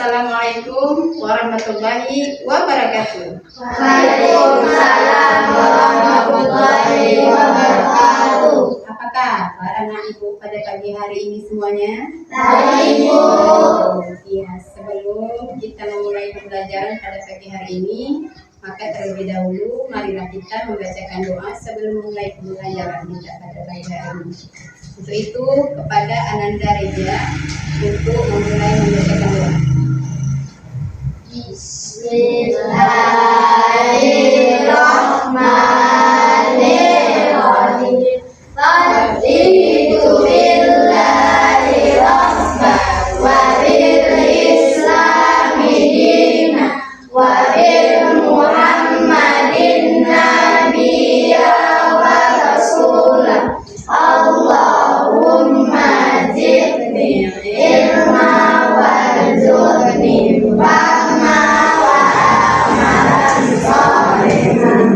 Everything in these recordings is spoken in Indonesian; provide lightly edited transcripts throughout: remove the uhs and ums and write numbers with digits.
Assalamualaikum warahmatullahi wabarakatuh. Waalaikumsalam warahmatullahi wabarakatuh. Apa kabar anak ibu pada pagi hari ini semuanya? Baik, Ibu. Ya, sebelum kita memulai pembelajaran pada pagi hari ini, maka terlebih dahulu marilah kita membacakan doa sebelum memulai pembelajaran kita pada pagi hari ini. Untuk itu kepada Ananda Reja untuk memulai membacakan doa. Bismillahirrahmanirrahim. Raditu billahi rabban wa bil islami dinan wa bil muhammadin nabiyyan wa rasulan. Allahumma zidni ilma warzuqni fahma wa amalan sholihan.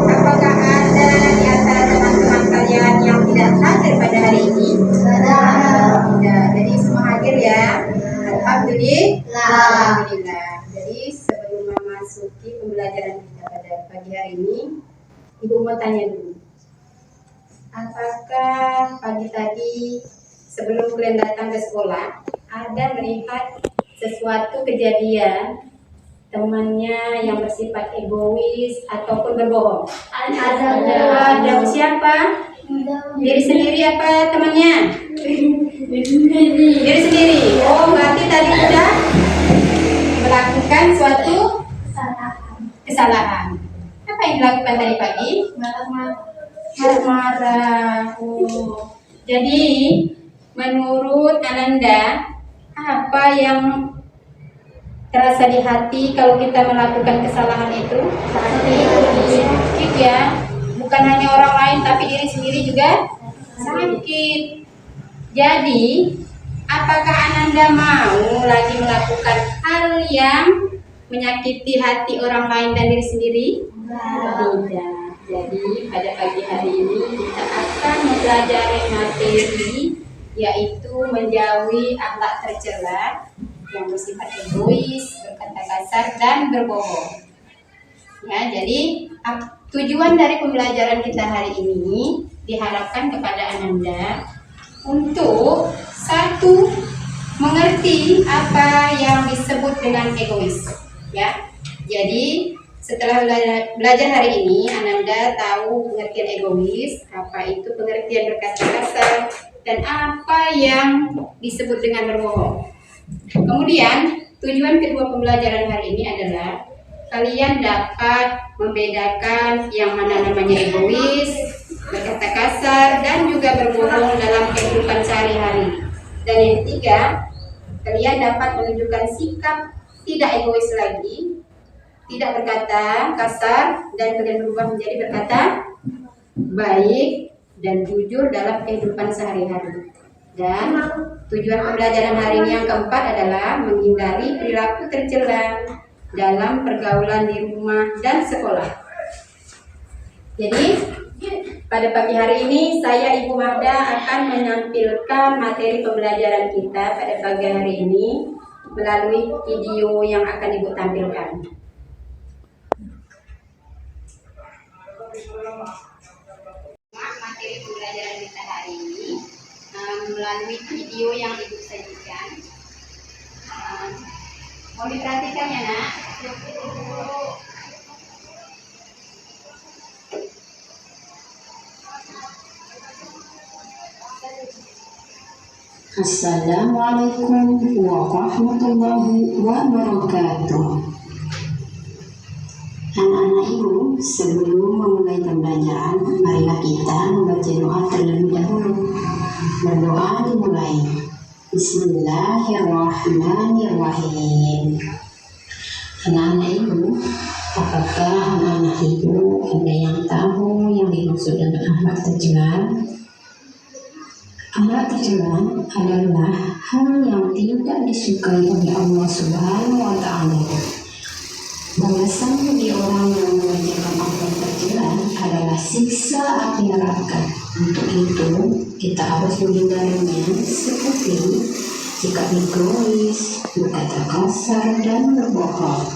Apakah ada di antara teman-teman kalian yang tidak hadir pada hari ini? Tidak. Jadi semua hadir ya. Alhamdulillah. Jadi sebelum memasuki pembelajaran kita pada pagi hari ini, Ibu mau tanya dulu. Apakah pagi tadi sebelum kalian datang ke sekolah ada melihat sesuatu kejadian temannya yang bersifat egois ataupun berbohong? Ada siapa? Diri sendiri apa temannya? Diri sendiri. Oh, berarti tadi sudah melakukan suatu kesalahan. Apa yang dilakukan tadi pagi? Marah-marah. Oh. Jadi menurut Ananda, apa yang terasa di hati kalau kita melakukan kesalahan itu? Sakit ya. Bukan hanya orang lain tapi diri sendiri juga sakit. Jadi apakah Ananda mau lagi melakukan hal yang menyakiti hati orang lain dan diri sendiri? Tidak. Jadi pada pagi hari ini kita akan mempelajari materi yaitu menjauhi akhlak tercela yang bersifat egois, berkata kasar dan berbohong. Ya, jadi tujuan dari pembelajaran kita hari ini diharapkan kepada Ananda untuk satu, mengerti apa yang disebut dengan egois. Ya, jadi setelah belajar hari ini, Ananda tahu pengertian egois, apa itu pengertian berkata kasar, dan apa yang disebut dengan berbohong. Kemudian, tujuan kedua pembelajaran hari ini adalah kalian dapat membedakan yang mana namanya egois, berkata kasar, dan juga berbohong dalam kehidupan sehari-hari. Dan yang ketiga, kalian dapat menunjukkan sikap tidak egois lagi, tidak berkata kasar, dan kalian berubah menjadi berkata baik dan jujur dalam kehidupan sehari-hari. Dan tujuan pembelajaran hari ini yang keempat adalah menghindari perilaku tercela dalam pergaulan di rumah dan sekolah. Jadi pada pagi hari ini saya Ibu Mahda akan menampilkan materi pembelajaran kita pada pagi hari ini melalui video yang akan Ibu tampilkan. Materi pembelajaran kita hari ini melalui video yang Ibu sajikan. Mau diperhatikan ya nak? Assalamualaikum warahmatullahi wabarakatuh. Anak-anak ibu, sebelum memulai pembelajaran, marilah kita membaca doa terlebih dahulu. Berdoa dimulai. Bismillahirrahmanirrahim. Anak-anak ibu, apakah anak-anak ibu ada yang tahu yang dimaksud dengan akhlak tercela? Akhlak tercela adalah hal yang tidak disukai oleh Allah Subhanahu wa Ta'ala. Balasan bagi orang yang mengerjakan akhlak tercela adalah siksa api neraka. Untuk itu, kita harus menghindarinya seperti sikap egois, berkata kasar, dan berbohong.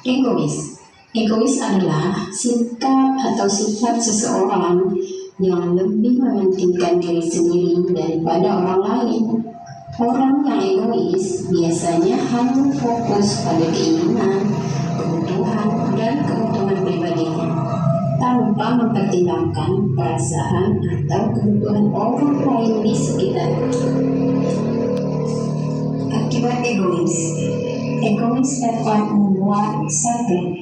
Egois adalah sikap atau sifat seseorang yang lebih mementingkan diri sendiri daripada orang lain. Orang yang egois biasanya hanya fokus pada keinginan, kebutuhan, dan keuntungan pribadinya, tanpa mempertimbangkan perasaan atau kebutuhan orang lain di sekitar. Akibat egois dapat membuat satu,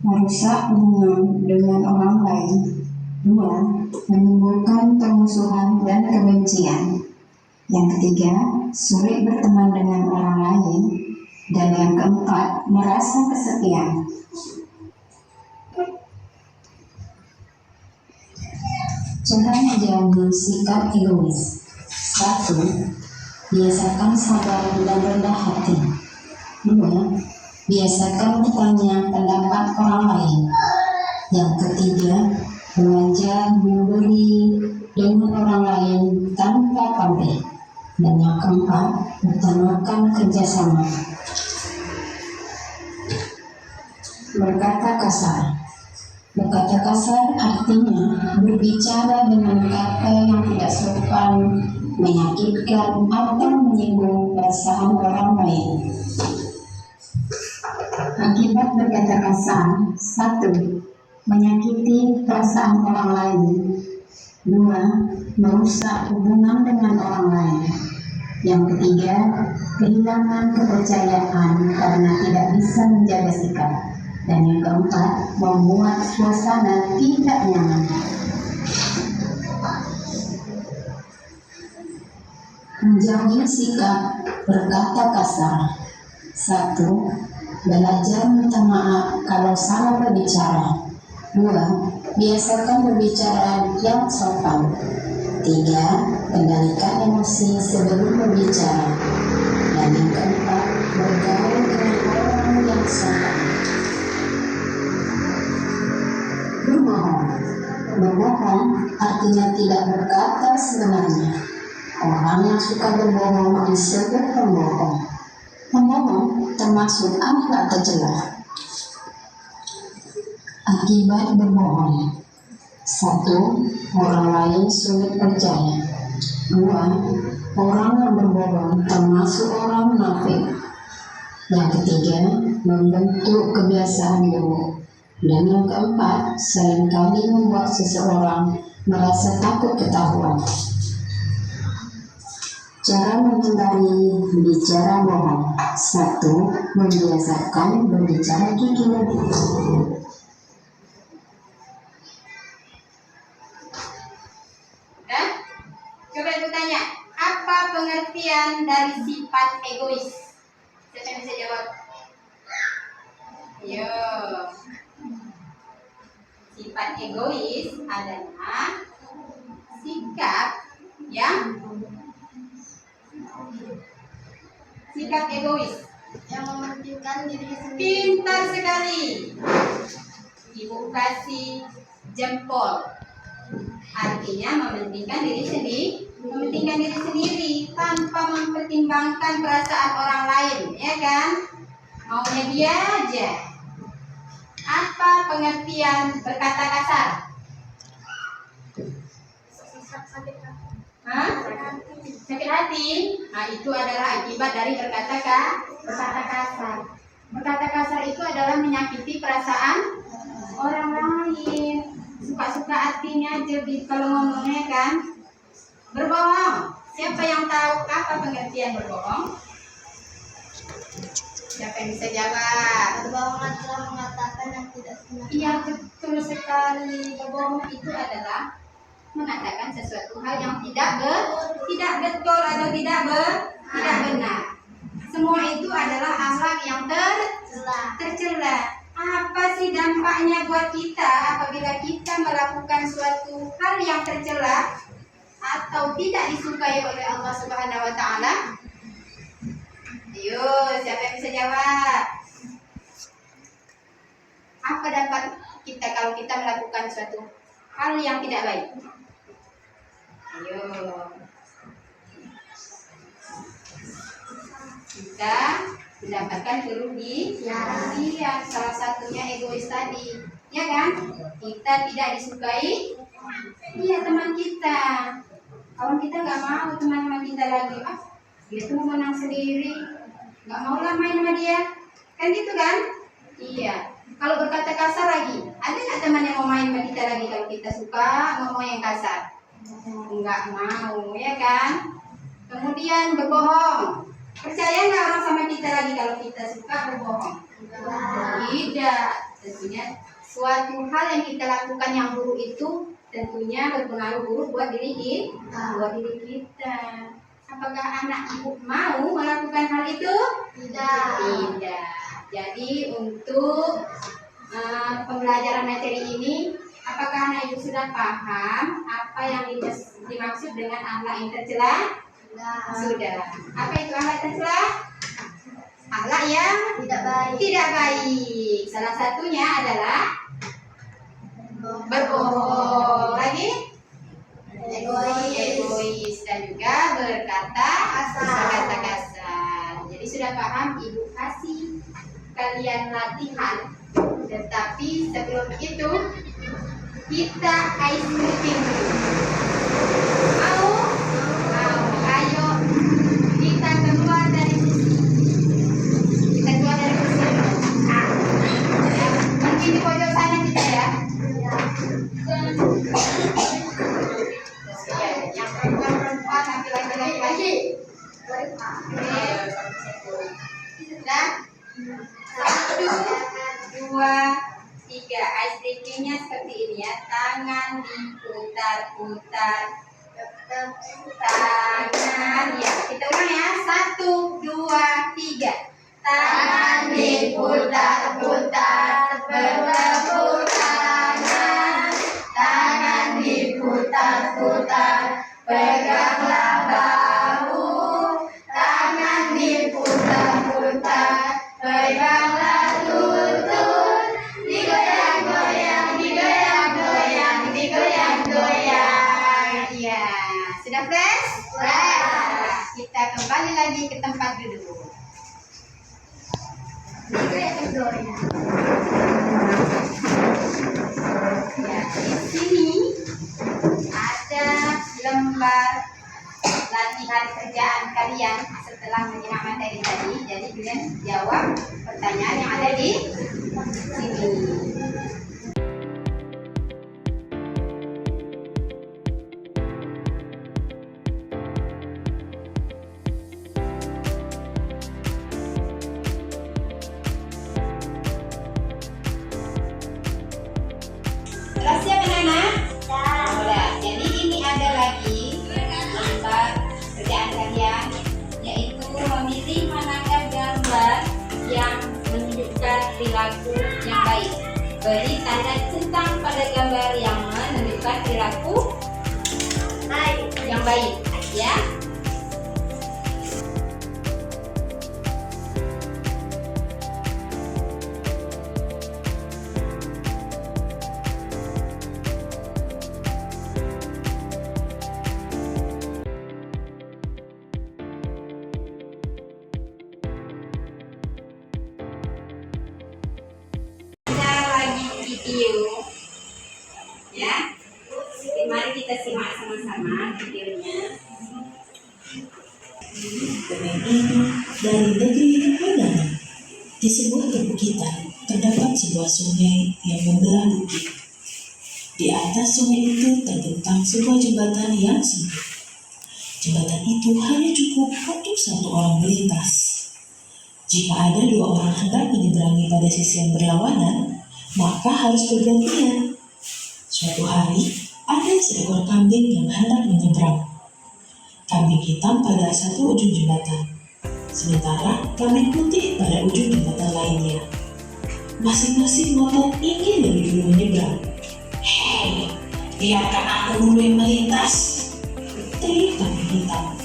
merusak hubungan dengan orang lain. Dua, menimbulkan permusuhan dan kebencian. Yang ketiga, sulit berteman dengan orang lain. Dan yang keempat, merasa kesepian. Cara menjauhi sikap egois. 1. Biasakan sabar dan rendah hati. 2. Biasakan bertanya pendapat orang lain. Yang ketiga, belajar memberi dengan orang lain tanpa pamrih. Dan yang keempat, utamakan kerjasama. Berkata kasar. Berkata kasar artinya berbicara dengan kata yang tidak sopan, menyakitkan, atau menyinggung perasaan orang lain. Akibat berkata kasar. 1. Menyakiti perasaan orang lain. 2. Merusak hubungan dengan orang lain. Yang ketiga, kehilangan kepercayaan karena tidak bisa menjaga sikap. Dan yang keempat, membuat suasana tidak nyaman. Menjauhi sikap berkata kasar. 1. Belajar minta maaf kalau salah berbicara. 2. Biasakan berbicara yang sopan. 3. Kendalikan emosi sebelum berbicara. Dan yang keempat, bergaul dengan orang yang sopan. Berbohong artinya tidak berkata sebenarnya. Orang yang suka berbohong disebut pembohong. Pembohong termasuk akhlak tercela. Akibat berbohong. 1. Orang lain sulit percaya. 2. Orang yang berbohong termasuk orang munafik. Yang ketiga, membentuk kebiasaan buruk. Dan yang keempat, seringkali membuat seseorang merasa takut ketahuan. Cara menghindari bicara bohong. 1. Membiasakan berbicara jujur. Coba ibu tanya, apa pengertian dari sifat egois? Siapa yang bisa jawab? Yo. Sifat egois adalah sikap egois yang mementingkan diri sendiri. Pintar sekali. Ibu kasih jempol. Artinya mementingkan diri sendiri tanpa mempertimbangkan perasaan orang lain, ya kan? Maunya dia aja. Apa pengertian berkata kasar? Sakit hati. Nah, itu adalah akibat dari berkata kasar. Berkata kasar itu adalah menyakiti perasaan orang lain. Suka-suka hatinya aja kalau ngomongnya kan. Berbohong. Siapa yang tahu apa pengertian berbohong? Siapa yang bisa jawab? Berbohong adalah mengatakan yang tidak sebenarnya. Iya, betul sekali. Berbohong itu adalah mengatakan sesuatu hal yang tidak betul atau tidak benar. Semua itu adalah akhlak yang tercela. Apa sih dampaknya buat kita apabila kita melakukan suatu hal yang tercela atau tidak disukai oleh Allah Subhanahu wa taala? Ayo, siapa yang bisa jawab? Apa dampak kita kalau kita melakukan suatu hal yang tidak baik? Ayo. kita mendapatkan kerugian. Iya, salah satunya egois tadi, ya kan? Kita tidak disukai, iya teman kita. Kawan kita nggak mau teman-teman kita lagi, dia tuh mau menang sendiri, nggak mau lah main sama dia, kan gitu kan? Iya. Kalau berkata kasar lagi, ada nggak teman yang mau main sama kita lagi kalau kita suka ngomong yang kasar? Nggak mau, ya kan? Kemudian berbohong. Percaya nggak orang sama kita lagi kalau kita suka berbohong? Tidak. Tentunya suatu hal yang kita lakukan yang buruk itu tentunya berpengaruh buruk buat diri kita. Apakah anak ibu mau melakukan hal itu? Tidak. Jadi untuk pembelajaran materi ini, apakah anak ibu sudah paham apa yang dimaksud dengan akhlak yang tercela? Sudah. Apa itu akhlak tercela? Akhlak yang tidak baik. Salah satunya adalah berbohong, lagi egois dan juga berkata kasar. Jadi sudah paham, ibu kasih kalian latihan, tetapi sebelum itu kita ice breaking dulu. Mau? Ayo kita keluar dari kursi. Mungkin di pojok sana kita ya. Yang perempuan nanti lagi. Sudah? 1, 2, 3. Ice breakingnya seperti ini ya. Tangan diputar-putar. Tangan ya. Kita ulang ya. 1, 2, 3. Tangan diputar-putar. Bertepuk tangan. Tangan diputar-putar. Peganglah bahu. Tangan diputar-putar. Peganglah lutut. Digoyang-goyang, digoyang-goyang, digoyang-goyang. Ya, sudah fresh? Fresh. Kita kembali lagi ke tempat duduk. Digoyang-goyang. Ya, di sini ada lembar latihan kerjaan kalian setelah menyimak materi tadi. Jadi kalian jawab pertanyaan yang ada di sini. Sudah siap anak-anak? Sudah. Jadi ini ada lagi lembar kerjaan kalian, yaitu memilih manakah gambar yang menunjukkan perilaku yang baik. Beri tanda centang pada gambar yang menunjukkan perilaku yang baik, ya. Video ya. Mari kita simak sama-sama videonya. Dari negeri Padang, di sebuah perbukitan terdapat sebuah sungai yang membelah bukit. Di atas sungai itu terbentang sebuah jembatan yang sempit. Jembatan itu hanya cukup untuk satu orang melintas. Jika ada dua orang hendak menyeberangi pada sisi yang berlawanan, maka harus bergantian. Suatu hari, ada seekor kambing yang hendak menyeberang. Kambing hitam pada satu ujung jembatan, sementara kambing putih pada ujung jembatan lainnya. Masing-masing ngotot ingin lebih dulu menyeberang. "Hei, biarkan aku dulu yang melintas," teriak kambing hitam.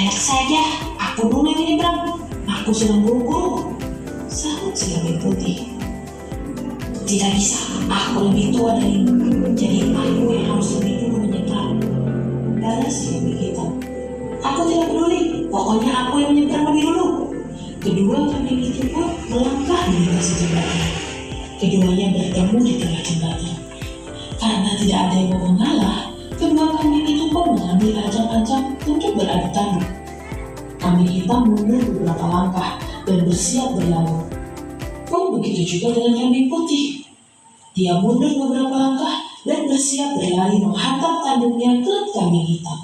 "Enak saja, aku dulu yang menyeberang. Aku sedang buru-buru," sahut si kambing putih. "Tidak bisa, aku lebih tua darimu, jadi aku yang harus lebih dulu menyeberang," balas si kambing hitam. "Aku tidak peduli, pokoknya aku yang menyeberang lebih dulu," Kedua kambing itu pun melangkah melintasi jembatan. Keduanya bertemu di tengah jembatan. Karena tidak ada yang mau mengalah, kedua kambing itu pun mengambil ajang-ajang untuk beradu tanduk. Kambing hitam mundur beberapa langkah dan bersiap berlalu. Pun begitu juga dengan kambing putih. Dia mundur beberapa langkah dan bersiap berlari menghantam tanduknya ke kambing hitam.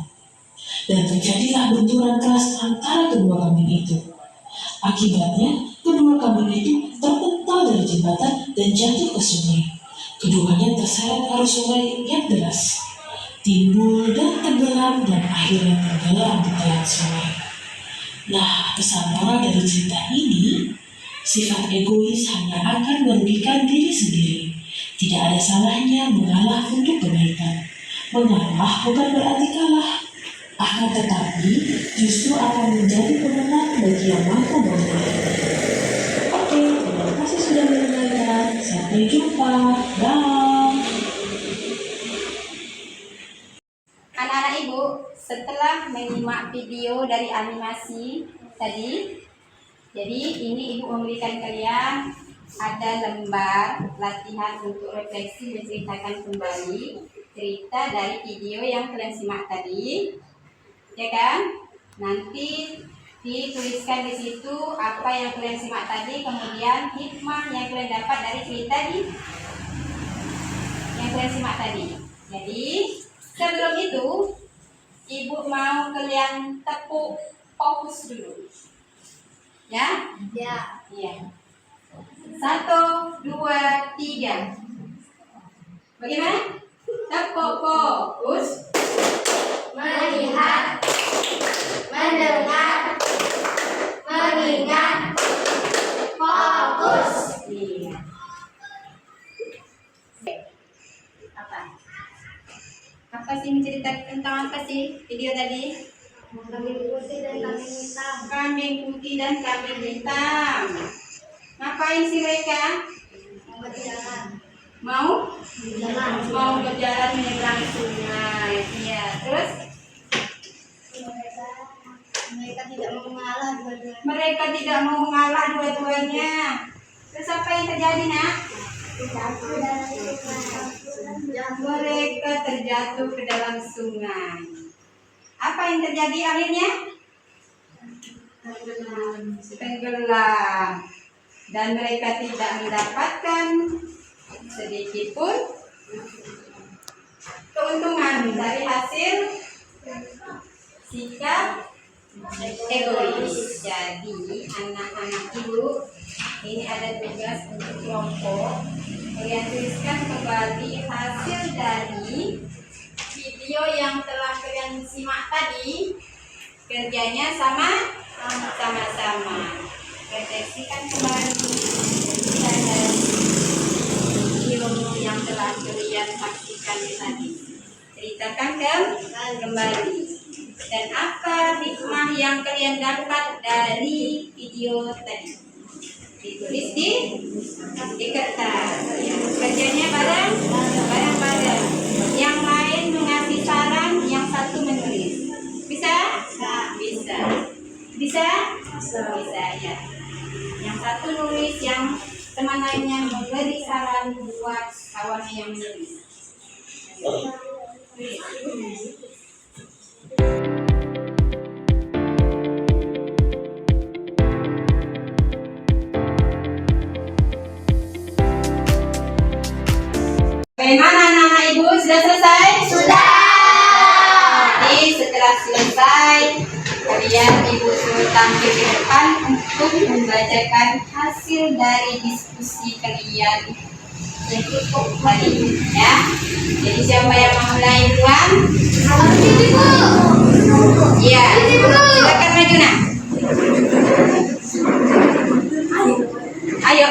Dan terjadilah benturan keras antara kedua kambing itu. Akibatnya, kedua kambing itu terpental dari jembatan dan jatuh ke sungai. Keduanya terseret arus sungai yang deras, timbul dan tenggelam dan akhirnya tenggelam di telan sungai. Nah, pesan moral dari cerita ini, sifat egois hanya akan merugikan diri sendiri. Tidak ada salahnya mengalah untuk kebaikan. Mengalah bukan berarti kalah. Akan tetapi justru akan menjadi pemenang bagi yang mampu mengalah. Oke, terima kasih sudah mendengarkan. Sampai jumpa. Dah. Anak-anak ibu, setelah menyimak video dari animasi tadi, jadi ini ibu memberikan kalian ada lembar latihan untuk refleksi menceritakan kembali cerita dari video yang kalian simak tadi, ya kan? Nanti dituliskan di situ apa yang kalian simak tadi, kemudian hikmah yang kalian dapat dari cerita yang kalian simak tadi. Jadi sebelum itu, ibu mau kalian tepuk fokus dulu, ya? Ya. Iya. 1, 2, 3. Bagaimana? Tepuk fokus. Melihat, mendengar, mengingat, fokus. Iya. Apa sih menceritakan tentang apa sih video tadi? Kambing putih dan kambing hitam. Kambing putih dan kambing hitam. Ngapain sih mereka? Mau berjalan. Mau berjalan menyeberang sungai. Iya. Terus Mereka tidak mau mengalah dua-duanya. mereka tidak mau mengalah dua-duanya. Terus apa yang terjadi, Nak? Jatuh dalam sungai. Mereka terjatuh ke dalam sungai. Apa yang terjadi akhirnya? Tenggelam. Dan mereka tidak mendapatkan sedikit pun keuntungan dari hasil sikap egois. Jadi anak-anak ibu, ini ada tugas untuk kelompok. Kalian tuliskan kembali hasil dari video yang telah kalian simak tadi. Kerjanya sama-sama. Refleksikan kembali dari ilmu yang telah kalian saksikan tadi. Ceritakan kembali. Dan apa hikmah yang kalian dapat dari video tadi? Ditulis di kertas. Ya. Kerjanya bareng-bareng. Yang lain mengasih saran, yang satu menulis. Bisa? Bisa ya. Yang satu nulis, yang teman lainnya memberi saran buat kawannya yang menulis. Bagaimana anak-anak ibu? Sudah selesai? Sudah. Jadi setelah selesai, kalian ibu suruh tampil di depan untuk membacakan hasil dari diskusi kalian untuk tadi, ya. Jadi siapa yang mau mulai duluan? Iya. Silakan maju, Nak. Ayo,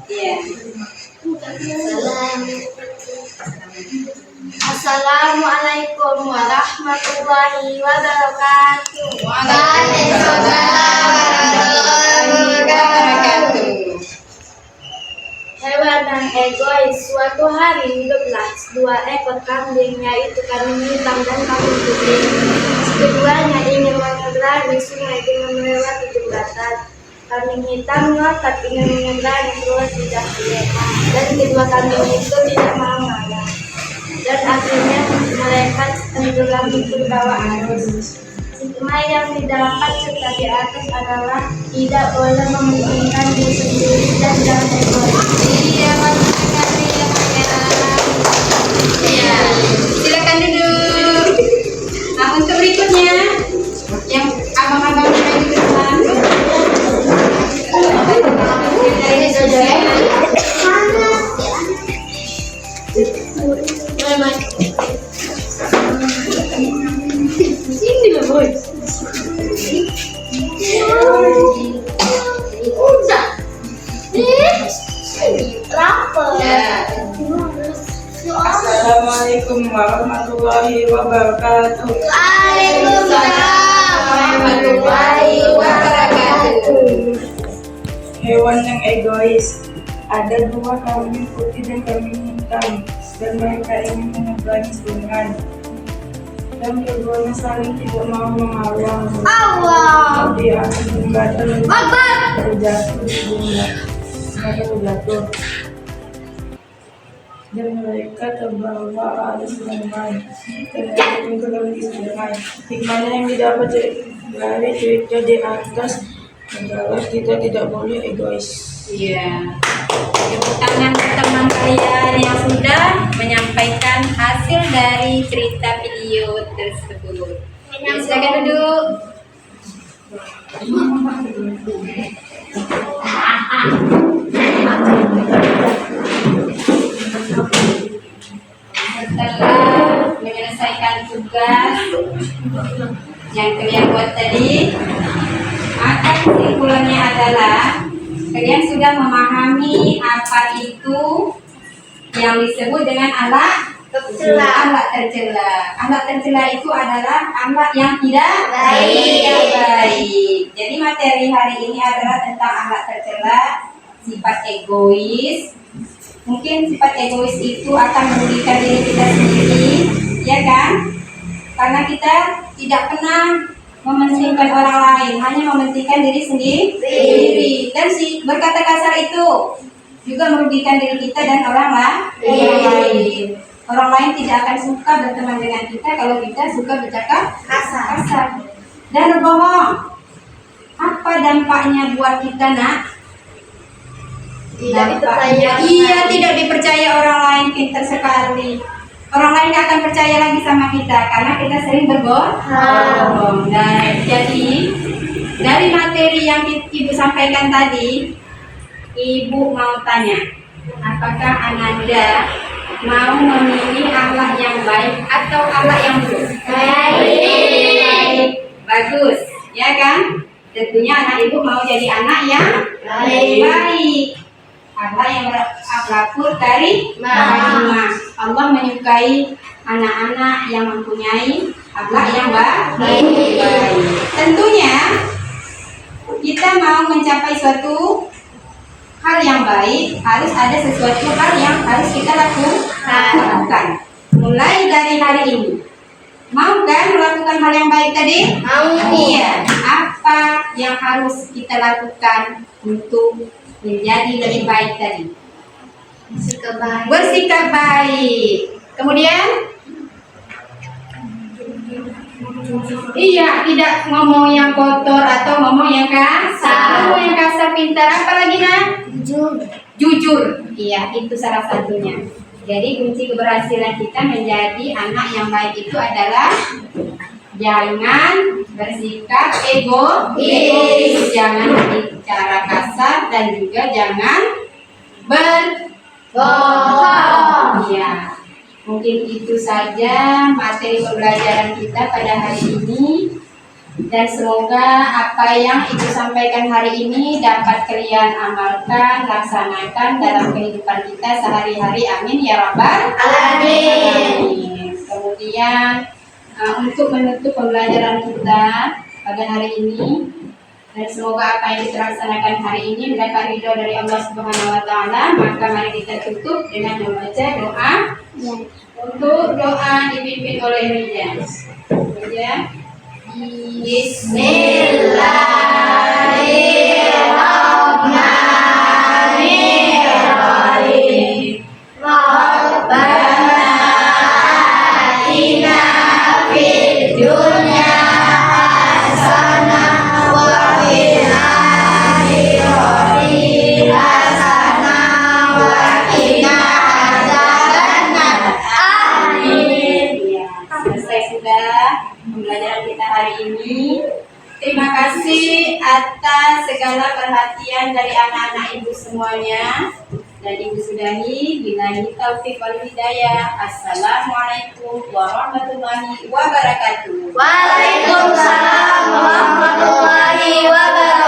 Iya. Assalamualaikum warahmatullahi wabarakatuh. Waalaikumsalam. egois. Suatu hari hiduplah dua ekor kambing, yaitu kambing hitam dan kambing putih. Keduanya ingin menyeberangi sungai dengan melewati jembatan. Kambing hitam ngotot ingin menyeberangi keluar tidak boleh, dan kedua kambing itu tidak mau mengalah. Dan akhirnya mereka tenggelam di bawah arus. Hikmah yang didapat serta di atas adalah tidak boleh mementingkan diri sendiri dan jangan egois. Iya, bagus sekali ya Pak ya. Iya, silakan duduk. Nah, untuk berikutnya yang abang-abang yang di depan. Dari sosial. Sini loh boy. Udah. Rapper. Ya. Assalamualaikum warahmatullahi wabarakatuh. Waalaikumsalam warahmatullahi wabarakatuh. Hewan yang egois. Ada dua kambing putih dan kambing hitam, dan mereka ingin menyeberangi sungai. Dan keduanya saling tidak mau mengalah. Allah. Di atas jembatan Akbar. terjatuh di jembatan. Mereka terjatuh. Dan mereka terbawa arus sungai. Dan mereka tenggelam di sungai. Hikmahnya yang didapat dari cerita di atas adalah kita tidak boleh egois. Iya. Tepuk tangan untuk teman kalian yang sudah menyampaikan hasil dari cerita video tersebut. Silakan duduk. Setelah menyelesaikan tugas yang kalian buat tadi, maka kesimpulannya adalah kalian sudah memahami apa itu yang disebut dengan alat Tercela. Alat tercela. Alat tercela itu adalah alat yang tidak Baik. baik. Jadi materi hari ini adalah tentang alat tercela, sifat egois. Mungkin sifat egois itu akan merugikan diri kita sendiri, ya kan? Karena kita tidak pernah mementingkan orang lain, hanya mementingkan diri sendiri. Dan berkata kasar itu juga merugikan diri kita dan orang lain. Orang lain tidak akan suka berteman dengan kita kalau kita suka bercakap kasar dan berbohong. Apa dampaknya buat kita, nak? Tidak dipercaya. Iya, tidak dipercaya orang lain. Pintar sekali. Orang lain gak akan percaya lagi sama kita karena kita sering berbohong. Dan jadi dari materi yang Ibu sampaikan tadi, Ibu mau tanya, apakah Ananda mau memilih akhlak yang baik atau akhlak yang buruk? Baik. Bagus, ya kan? Tentunya anak Ibu mau jadi anak yang baik. Akhlak yang berakhlakul karimah. Allah menyukai anak-anak yang mempunyai akhlak yang baik. Tentunya kita mau mencapai suatu hal yang baik, harus ada sesuatu hal yang harus kita lakukan. Mulai dari hari ini. Mau kan melakukan hal yang baik tadi? Mau. Iya. Apa yang harus kita lakukan untuk menjadi lebih baik tadi? Sikap baik. Bersikap baik. Kemudian iya, tidak ngomong yang kotor atau ngomong yang kasar. Ngomong yang kasar, pintar. Apa lagi, nak? Jujur. Iya, itu salah satunya. Jadi kunci keberhasilan kita menjadi anak yang baik itu adalah jangan bersikap egois, jangan bicara kasar, dan juga jangan berbohong. Iya. Mungkin itu saja materi pembelajaran kita pada hari ini. Dan semoga apa yang Ibu sampaikan hari ini dapat kalian amalkan, laksanakan dalam kehidupan kita sehari-hari. Amin ya rabbal alamin. Kemudian untuk menutup pembelajaran kita pada hari ini, Dan semoga apa yang kita laksanakan hari ini mendapat ridho dari Allah Subhanahu wa taala. Maka mari kita tutup dengan membaca doa. Untuk doa dipimpin oleh Rija. Ya. Bismillahirrahmanirrahim. Rabbana atina fid dunya hasanah wa fil akhirati hasanah wa qina adzabannar. Amin. Ya, selesai sudah pembelajaran kita hari ini. Terima kasih atas segala perhatian dari anak-anak ibu semuanya dan Ibu Sudani. Billahi taufiq wal hidayah. Assalamualaikum warahmatullahi wabarakatuh. Waalaikumsalam warahmatullahi wabarakatuh.